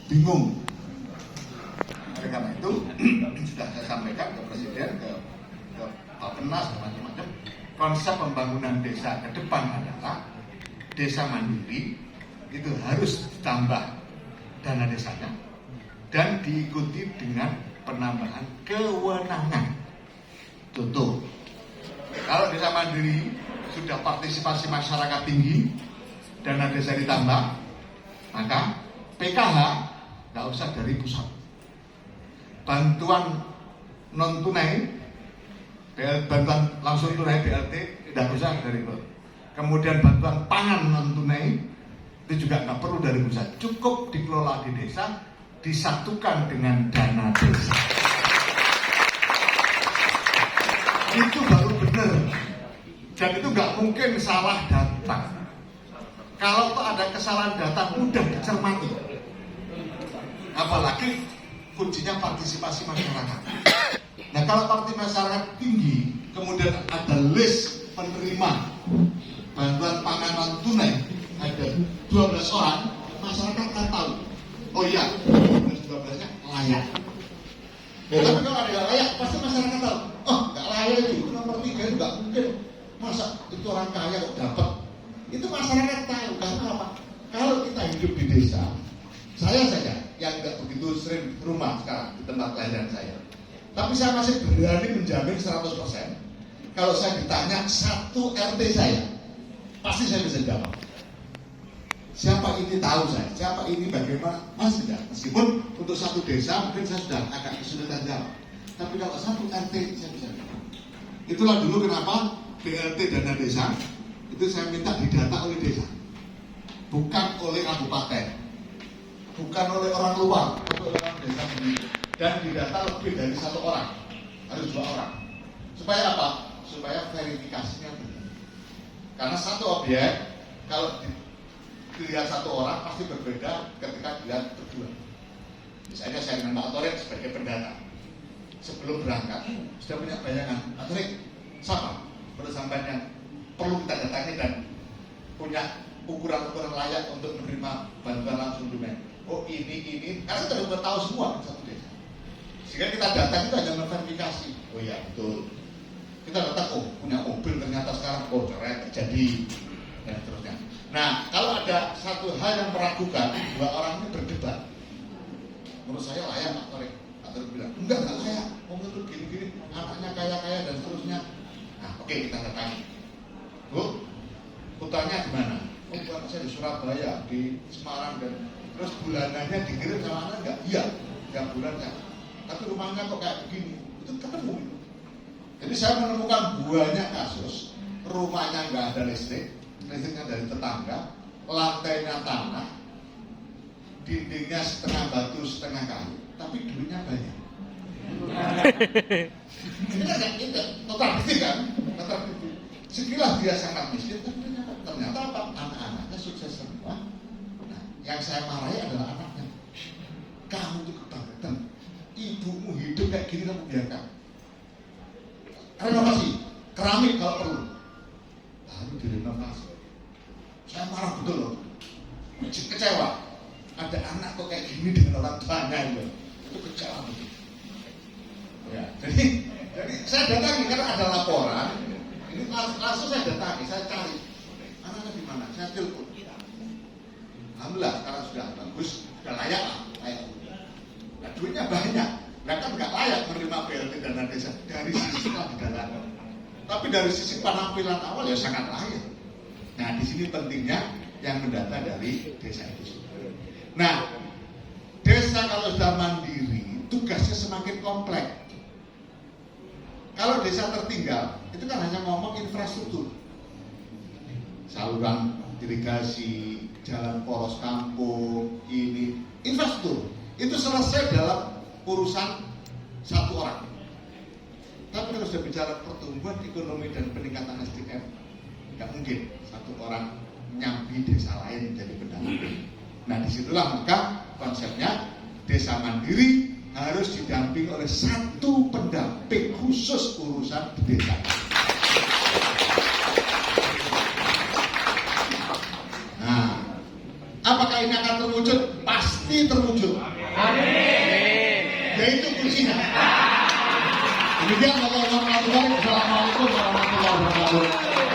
bingung. Oleh karena itu sudah saya sampaikan ke Presiden, ke Bappenas dan macam-macam. Konsep pembangunan desa ke depan adalah desa mandiri itu harus ditambah dana desanya dan diikuti dengan penambahan kewenangan. Contoh, kalau desa mandiri sudah partisipasi masyarakat tinggi, dana desa ditambah, maka PKH nggak usah dari pusat. Bantuan non tunai, bantuan langsung tunai BLT tidak usah dari pusat. Kemudian bantuan pangan non tunai itu juga nggak perlu dari pusat, cukup dikelola di desa, disatukan dengan dana desa. Itu baru benar, dan itu nggak mungkin salah data. Kalau tuh ada kesalahan data mudah dicermati, apalagi kuncinya partisipasi masyarakat. Nah, kalau partisipasi masyarakat tinggi, kemudian ada list penerima bantuan pangan non tunai ada 12 orang, masyarakat kan tahu. Oh iya, 12-nya layak. Tapi kalau ada yang layak, pasti masyarakat tahu. Oh, nggak layak itu nomor 3 itu nggak mungkin. Masa itu orang kaya kok dapat? Itu masyarakat tahu. Karena apa? Kalau kita hidup di desa, saya saja yang nggak begitu sering rumah sekarang di tempat kelahiran saya. Tapi saya masih berani menjamin 100%. Kalau saya ditanya satu RT saya, pasti saya bisa jawab. Siapa ini tahu saya, siapa ini bagaimana, masih tidak. Meskipun untuk satu desa mungkin saya sudah agak kesulitan jawab. Tapi kalau satu RT saya bisa jawab. Itulah dulu kenapa BLT dana desa itu saya minta didata oleh desa, bukan oleh kabupaten, bukan oleh orang luar, tapi oleh orang desa sendiri. Dan didata lebih dari 1 orang, harus 2 orang. Supaya apa? Supaya verifikasinya benar. Karena satu objek kalau dilihat 1 orang pasti berbeda ketika dilihat berdua. Misalnya saya dengan Pak Torik sebagai pendata, sebelum berangkat sudah punya bayangan, Pak Torik siapa menurut sampean yang perlu kita datangi dan punya ukuran-ukuran layak untuk menerima bantuan langsung tunai. Oh ini, karena kita sudah tahu semua satu desa. Sehingga kita datang itu hanya memverifikasi. Oh iya betul. Kita datang, oh punya mobil ternyata sekarang, oh cerai terjadi dan seterusnya. Nah kalau ada satu hal yang meragukan, 2 orang ini berdebat. Menurut saya layak Pak Torik. Pak Torik bilang enggak layak. Oh itu gini-gini, anaknya kaya-kaya dan seterusnya. Nah oke, kita datangi. Bu, putarnya di mana? Oh bukan, saya di Surabaya, di Semarang dan terus bulanannya dikirim sama anak enggak? Iya, 3 bulan ya. Tapi rumahnya kok kayak begini, itu ketemu. Jadi saya menemukan banyak kasus rumahnya nggak ada listrik, listriknya dari tetangga, lantainya tanah, dindingnya setengah batu setengah kayu, tapi duitnya banyak. Ini kan itu total miskin kan? Total miskin. Sekilas dia sangat miskin, tapi ternyata apa? Anak-anaknya sukses semua. Nah, yang saya marahi adalah anaknya. Kamu tuh kebangetan. Ibumu hidup kayak gini kamu biarkan. Renovasi, keramik kalau perlu. Lalu direnovasi. Saya marah betul loh. Kecewa. Ada anak kok kayak gini dengan orang tuanya itu kecewa betul. Ya, jadi saya datangi karena ada laporan. Ini langsung saya datangi, saya cari. Anaknya di mana? Saya telepon. Alhamdulillah sekarang sudah bagus, sudah layak lah, layak. Nah, duitnya banyak, bahkan nggak layak menerima BLT dana desa dari sisi kebijakan. Tapi dari sisi penampilan awal ya sangat layak. Nah, di sini pentingnya yang mendata dari desa itu. Nah, desa kalau sudah mandiri, tugasnya semakin kompleks. Kalau desa tertinggal, itu kan hanya ngomong infrastruktur, saluran irigasi, jalan poros kampung, ini infrastruktur. Itu selesai dalam urusan 1 orang. Tapi kalau sudah bicara pertumbuhan ekonomi dan peningkatan SDM, nggak mungkin 1 orang nyambi desa lain menjadi pendamping. Nah disitulah maka konsepnya desa mandiri harus didamping oleh 1 pendamping khusus urusan di desa. Nah, apakah ini akan terwujud? Pasti terwujud. Ya itu kuncinya. Demikian, Assalamualaikum warahmatullahi wabarakatuh.